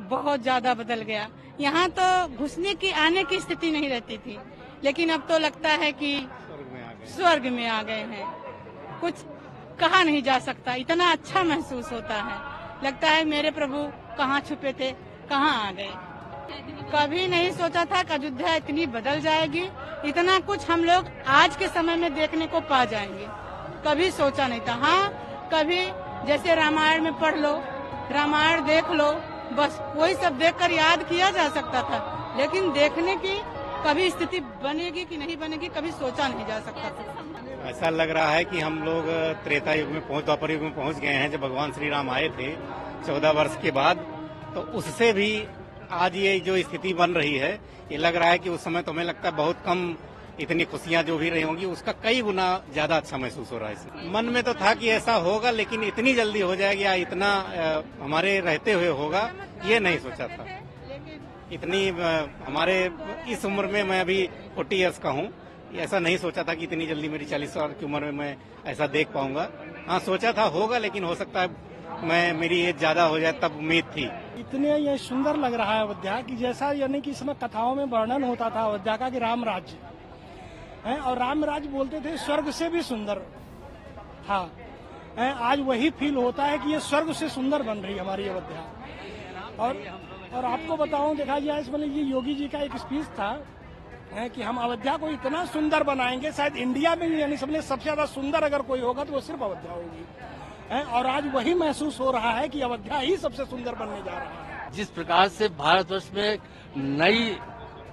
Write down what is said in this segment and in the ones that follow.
बहुत ज्यादा बदल गया। यहाँ तो घुसने की आने की स्थिति नहीं रहती थी, लेकिन अब तो लगता है कि स्वर्ग में आ गए हैं। कुछ कहा नहीं जा सकता, इतना अच्छा महसूस होता है। लगता है मेरे प्रभु कहाँ छुपे थे, कहाँ आ गए। कभी नहीं सोचा था कि अयोध्या इतनी बदल जाएगी, इतना कुछ हम लोग आज के समय में देखने को पा जाएंगे। कभी सोचा नहीं था। हाँ, कभी जैसे रामायण में पढ़ लो, रामायण देख लो, बस वही सब देखकर याद किया जा सकता था, लेकिन देखने की कभी स्थिति बनेगी कि नहीं बनेगी कभी सोचा नहीं जा सकता था। ऐसा लग रहा है कि हम लोग त्रेता युग में द्वापर युग में पहुंच गए हैं। जब भगवान श्री राम आए थे 14 वर्ष के बाद, तो उससे भी आज ये जो स्थिति बन रही है, ये लग रहा है कि उस समय तो हमें लगता है बहुत कम इतनी खुशियां जो भी रही होंगी, उसका कई गुना ज्यादा अच्छा महसूस हो रहा है इसमें। मन में तो था कि ऐसा होगा, लेकिन इतनी जल्दी हो जाएगा या इतना हमारे रहते हुए होगा, ये नहीं सोचा था। इतनी हमारे इस उम्र में, मैं अभी 40 इयर्स का हूँ, ऐसा नहीं सोचा था कि इतनी जल्दी मेरी 40 साल की उम्र में मैं ऐसा देख पाऊंगा। हाँ, सोचा था होगा, लेकिन हो सकता है मेरी एज ज्यादा हो जाए, तब उम्मीद थी। इतने ये सुंदर लग रहा है अयोध्या की, जैसा यानी कि इसमें कथाओं में वर्णन होता था अयोध्या का कि राम राज्य है, और राम राज्य बोलते थे स्वर्ग से भी सुंदर था। आज वही फील होता है कि ये स्वर्ग से सुंदर बन रही है हमारी अयोध्या। और आपको बताऊं, देखा जाए इसमें ये योगी जी का एक स्पीच था कि हम अयोध्या को इतना सुंदर बनाएंगे, शायद इंडिया में यानी सबसे ज्यादा सुंदर अगर कोई होगा तो वो सिर्फ अयोध्या होगी। और आज वही महसूस हो रहा है कि अयोध्या ही सबसे सुंदर बनने जा रहा है। जिस प्रकार से भारतवर्ष में एक नई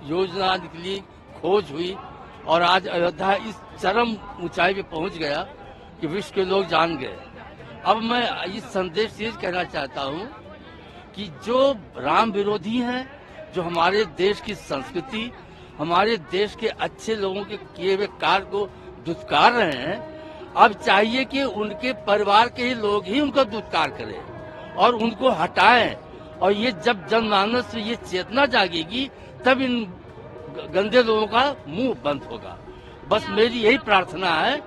योजना निकली, खोज हुई, और आज अयोध्या इस चरम ऊंचाई पे पहुंच गया कि विश्व के लोग जान गए। अब मैं इस संदेश ये कहना चाहता हूं कि जो राम विरोधी हैं, जो हमारे देश की संस्कृति, हमारे देश के अच्छे लोगों के किए हुए कार्य को दुत्कार रहे हैं, अब चाहिए कि उनके परिवार के ही लोग ही उनका दुत्कार करें और उनको हटाएं। और ये जब जनमानस में ये चेतना जागेगी, तब इन गंदे लोगों का मुंह बंद होगा। बस मेरी यही प्रार्थना है।